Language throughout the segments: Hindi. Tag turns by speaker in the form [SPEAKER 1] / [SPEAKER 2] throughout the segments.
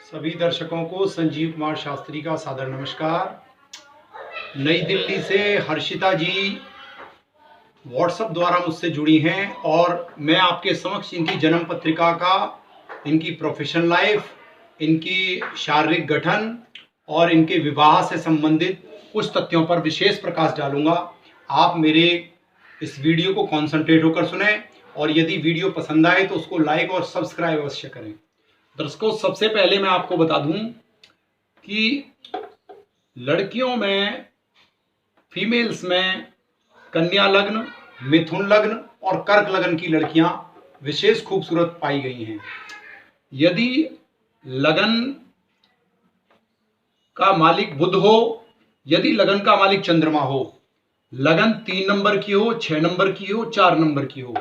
[SPEAKER 1] सभी दर्शकों को संजीव कुमार शास्त्री का सादर नमस्कार। नई दिल्ली से हर्षिता जी व्हाट्सएप द्वारा मुझसे जुड़ी हैं और मैं आपके समक्ष इनकी जन्म पत्रिका का, इनकी प्रोफेशनल लाइफ, इनकी शारीरिक गठन और इनके विवाह से संबंधित कुछ तथ्यों पर विशेष प्रकाश डालूंगा। आप मेरे इस वीडियो को कॉन्सेंट्रेट होकर सुने और यदि वीडियो पसंद आए तो उसको लाइक और सब्सक्राइब अवश्य करें। दर्शकों, सबसे पहले मैं आपको बता दूं कि लड़कियों में, फीमेल्स में कन्या लग्न, मिथुन लग्न और कर्क लग्न की लड़कियां विशेष खूबसूरत पाई गई हैं। यदि लगन का मालिक बुध हो, यदि लगन का मालिक चंद्रमा हो, लगन 3 नंबर की हो, 6 नंबर की हो, 4 नंबर की हो,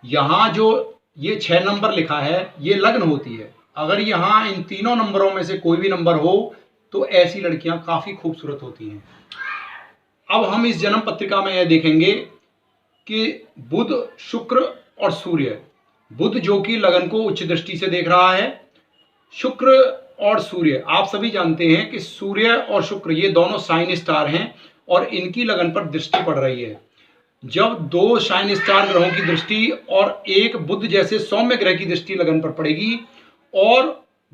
[SPEAKER 1] यहां जो ये 6 नंबर लिखा है ये लग्न होती है। अगर यहाँ इन तीनों नंबरों में से कोई भी नंबर हो तो ऐसी लड़कियां काफी खूबसूरत होती हैं। अब हम इस जन्म पत्रिका में यह देखेंगे कि बुध, शुक्र और सूर्य, बुध जो कि लगन को उच्च दृष्टि से देख रहा है, शुक्र और सूर्य, आप सभी जानते हैं कि सूर्य और शुक्र ये दोनों साइन स्टार हैं और इनकी लगन पर दृष्टि पड़ रही है। जब 2 शाइन स्टार ग्रहों की दृष्टि और एक बुध जैसे सौम्य ग्रह की दृष्टि लगन पर पड़ेगी और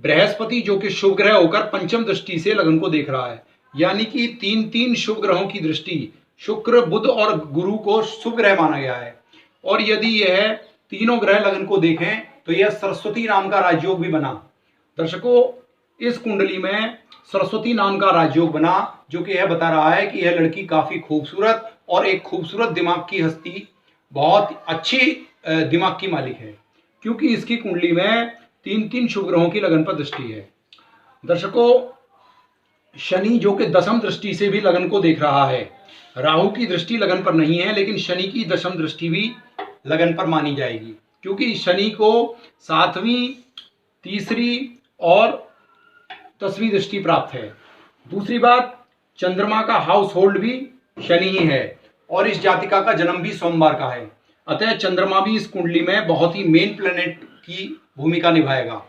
[SPEAKER 1] बृहस्पति जो कि शुभ ग्रह होकर पंचम दृष्टि से लगन को देख रहा है, यानी कि 3 शुभ ग्रहों की दृष्टि, शुक्र, बुध और गुरु को शुभ ग्रह माना गया है। और यदि यह तीनों ग्रह लगन को देखें तो यह सरस्वती नाम का राजयोग भी बना। दर्शकों, इस कुंडली में सरस्वती नाम का राजयोग बना, जो कि यह बता रहा है कि यह लड़की काफी खूबसूरत और एक खूबसूरत दिमाग की हस्ती, बहुत अच्छी दिमाग की मालिक है, क्योंकि इसकी कुंडली में 3 शुभ ग्रहों की लगन पर दृष्टि है। दर्शकों, शनि जो कि दशम दृष्टि से भी लगन को देख रहा है, राहु की दृष्टि लगन पर नहीं है लेकिन शनि की दशम दृष्टि भी लगन पर मानी जाएगी, क्योंकि शनि को 7वीं, 3री और 10वीं दृष्टि प्राप्त है। दूसरी बात, चंद्रमा का हाउस होल्ड भी शनि ही है और इस जातिका का जन्म भी सोमवार का है। अतः चंद्रमा भी इस कुंडली में बहुत ही मेन प्लेनेट की भूमिका निभाएगा।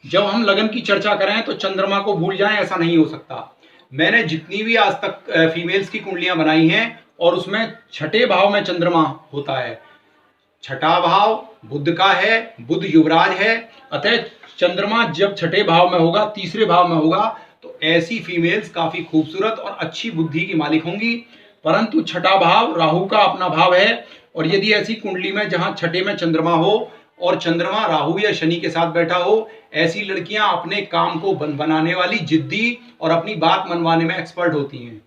[SPEAKER 1] जब हम लगन की चर्चा करें तो चंद्रमा को भूल जाएं, ऐसा नहीं हो सकता। मैंने जितनी भी आज तक फीमेल्स की कुंडलियां बनाई हैं और उसमें 6ठे भाव में चंद्रमा होता है। 6ठा भाव बुध का है, बुध युवराज है, अतः चंद्रमा जब 6ठे भाव में होगा, 3रे भाव में होगा, तो ऐसी फीमेल्स काफी खूबसूरत और अच्छी बुद्धि की मालिक होंगी। परंतु 6ठा भाव राहु का अपना भाव है और यदि ऐसी कुंडली में जहां 6ठे में चंद्रमा हो और चंद्रमा राहु या शनि के साथ बैठा हो, ऐसी लड़कियां अपने काम को बनाने वाली, जिद्दी और अपनी बात मनवाने में एक्सपर्ट होती हैं।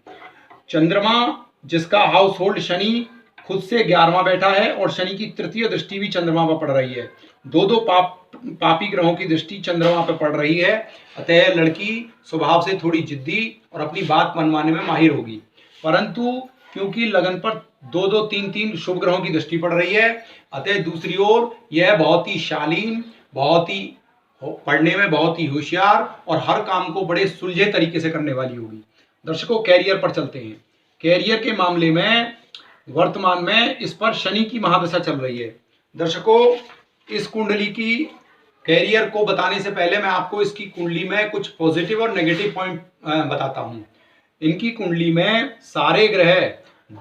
[SPEAKER 1] चंद्रमा जिसका हाउस होल्ड शनि खुद से 11वां बैठा है और शनि की 3य दृष्टि भी चंद्रमा पर पड़ रही है। 2 पापी ग्रहों की दृष्टि चंद्रमा पर पड़ रही है। अतः लड़की स्वभाव से थोड़ी जिद्दी और अपनी बात मनवाने में माहिर होगी। परंतु क्योंकि लगन पर 2 3 शुभ ग्रहों की दृष्टि पड़ रही है, अतः दूसरी ओर यह बहुत ही शालीन, बहुत ही पढ़ने में बहुत ही होशियार और हर काम को बड़े सुलझे तरीके से करने वाली होगी। दर्शकों, कैरियर पर चलते हैं। कैरियर के मामले में वर्तमान में इस पर शनि की महादशा चल रही है। दर्शकों, इस कुंडली की कैरियर को बताने से पहले मैं आपको इसकी कुंडली में कुछ पॉजिटिव और नेगेटिव पॉइंट बताता हूं। इनकी कुंडली में सारे ग्रह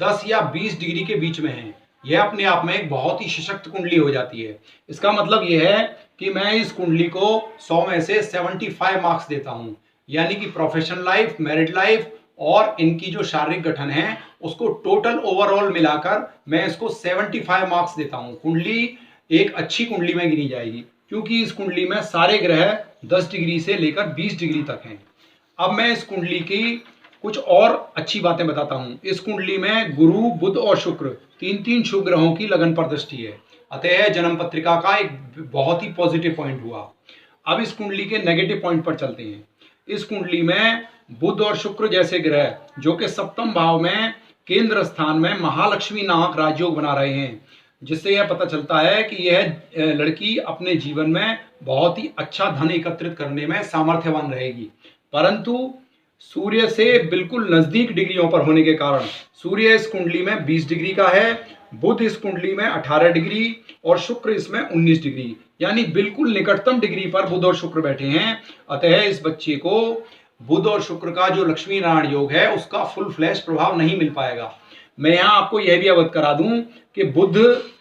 [SPEAKER 1] 10 या 20 डिग्री के बीच में हैं। यह अपने आप में एक बहुत ही सशक्त कुंडली हो जाती है। इसका मतलब यह है कि मैं इस कुंडली को 100 में से 75 मार्क्स देता हूं, यानी कि प्रोफेशनल लाइफ, मैरिड लाइफ और इनकी जो शारीरिक गठन है उसको टोटल ओवरऑल मिलाकर मैं इसको 75 मार्क्स देता हूं। कुंडली एक अच्छी कुंडली में गिनी जाएगी, क्योंकि इस कुंडली में सारे ग्रह 10 डिग्री से लेकर 20 डिग्री तक हैं। अब मैं इस कुंडली की कुछ और अच्छी बातें बताता हूं। इस कुंडली में गुरु, बुध और शुक्र 3 शुभ ग्रहों की लगन पर दृष्टि है। अतः जन्म पत्रिका का एक बहुत ही पॉजिटिव पॉइंट हुआ। अब इस कुंडली के नेगेटिव पॉइंट पर चलते हैं। इस कुंडली में बुध और शुक्र जैसे ग्रह जो कि 7म भाव में केंद्र स्थान में महालक्ष्मी नामक राजयोग बना रहे हैं, जिससे यह पता चलता है कि यह लड़की अपने जीवन में बहुत ही अच्छा धन एकत्रित करने में सामर्थ्यवान रहेगी। परंतु सूर्य से बिल्कुल नजदीक डिग्रियों पर होने के कारण सूर्य इस कुंडली में 20 डिग्री का है बुध इस कुंडली में 18 डिग्री और शुक्र इसमें 19 डिग्री, यानी बिल्कुल निकटतम डिग्री पर बुध और शुक्र बैठे हैं। अतः इस बच्चे को बुध और शुक्र का जो लक्ष्मी नारायण योग है उसका फुल फ्लैश प्रभाव नहीं मिल पाएगा। मैं यहाँ आपको यह भी अवगत करा दूं कि बुध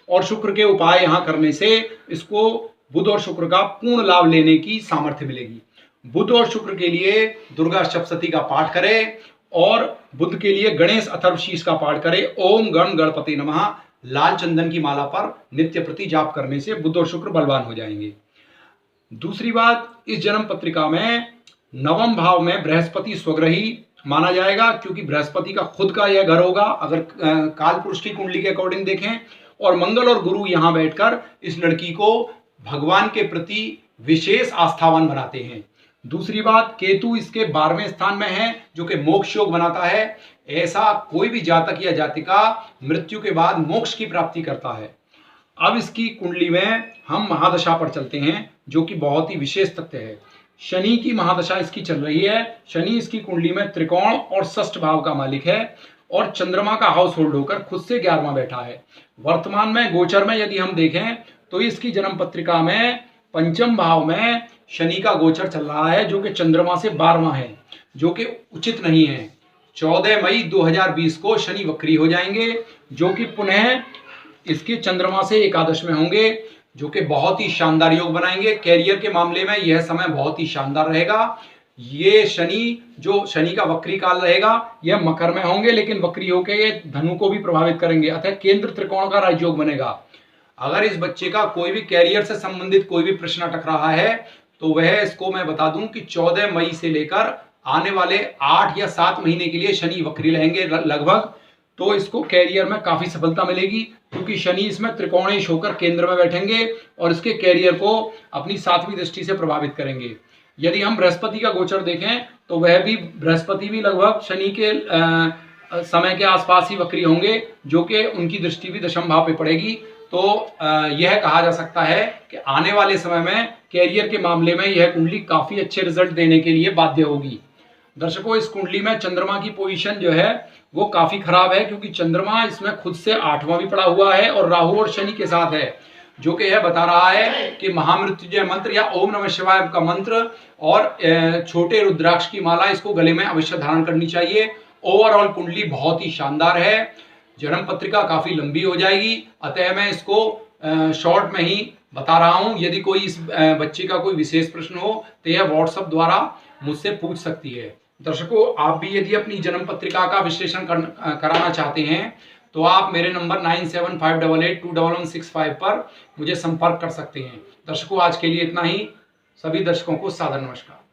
[SPEAKER 1] और शुक्र के उपाय यहाँ करने से इसको बुध और शुक्र का पूर्ण लाभ लेने की सामर्थ्य मिलेगी। बुध और शुक्र के लिए दुर्गा सप्तशती का पाठ करें और बुध के लिए गणेश अथर्वशीष का पाठ करें। ओम गण गणपति नमः लाल चंदन की माला पर नित्य प्रति जाप करने से बुध और शुक्र बलवान हो जाएंगे। दूसरी बात, इस जन्म पत्रिका में नवम भाव में बृहस्पति स्वग्रही माना जाएगा, क्योंकि बृहस्पति का खुद का यह घर होगा अगर काल पुरुष की कुंडली के अकॉर्डिंग देखें, और मंगल और गुरु यहां बैठकर इस लड़की को भगवान के प्रति विशेष आस्थावान बनाते हैं। दूसरी बात, केतु इसके 12वें स्थान में है जो कि मोक्ष योग बनाता है। ऐसा कोई भी जातक या जातिका मृत्यु के बाद मोक्ष की प्राप्ति करता है। अब इसकी कुंडली में हम महादशा पर चलते हैं जो कि बहुत ही विशेष तथ्य है। शनि की महादशा इसकी चल रही है। शनि इसकी कुंडली में त्रिकोण और षष्ठ भाव का मालिक है और चंद्रमा का हाउस होल्ड होकर खुद से 11वां बैठा है। वर्तमान में गोचर में यदि हम देखें तो इसकी जन्म पत्रिका में पंचम भाव में शनि का गोचर चल रहा है जो कि चंद्रमा से 12वां है, जो कि उचित नहीं है। 14 मई 2020 को शनि वक्री हो जाएंगे जो कि पुनः इसके चंद्रमा से एकादश में होंगे, जो कि बहुत ही शानदार योग बनाएंगे। कैरियर के मामले में यह समय बहुत ही शानदार रहेगा। ये शनि जो शनि का वक्री काल रहेगा यह मकर में होंगे, लेकिन वक्री होकर ये धनु को भी प्रभावित करेंगे, अतः केंद्र त्रिकोण का राजयोग बनेगा। अगर इस बच्चे का कोई भी कैरियर से संबंधित कोई भी प्रश्न अटक रहा है तो वह इसको मैं बता दूं कि 14 मई से लेकर आने वाले 8 या 7 महीने के लिए शनि वक्री रहेंगे लगभग, तो इसको कैरियर में काफी सफलता मिलेगी क्योंकि शनि इसमें त्रिकोणेश होकर केंद्र में बैठेंगे और इसके कैरियर को अपनी 7वीं दृष्टि से प्रभावित करेंगे। यदि हम बृहस्पति का गोचर देखें तो वह भी बृहस्पति भी लगभग शनि के समय के आसपास ही वक्री होंगे, जो कि उनकी दृष्टि भी दशम भाव पे पड़ेगी। तो यह कहा जा सकता है कि आने वाले समय में कैरियर के मामले में यह कुंडली काफी अच्छे रिजल्ट देने के लिए बाध्य होगी। दर्शकों, इस कुंडली में चंद्रमा की पोजीशन जो है वो काफी खराब है क्योंकि चंद्रमा इसमें खुद से 8वां भी पड़ा हुआ है और राहु और शनि के साथ है, जो कि यह बता रहा है कि महामृत्युंजय मंत्र या ओम नमः शिवाय का मंत्र और छोटे रुद्राक्ष की माला इसको गले में अवश्य धारण करनी चाहिए। ओवरऑल कुंडली बहुत ही शानदार है। जन्म पत्रिका काफी लंबी हो जाएगी, अतः मैं इसको शॉर्ट में ही बता रहा हूं। यदि कोई इस बच्चे का कोई विशेष प्रश्न हो तो यह व्हाट्सएप द्वारा मुझसे पूछ सकती है। दर्शकों, आप भी यदि अपनी जन्म पत्रिका का विश्लेषण कराना चाहते हैं तो आप मेरे नंबर 9758821165 पर मुझे संपर्क कर सकते हैं। दर्शकों, आज के लिए इतना ही। सभी दर्शकों को सादर नमस्कार।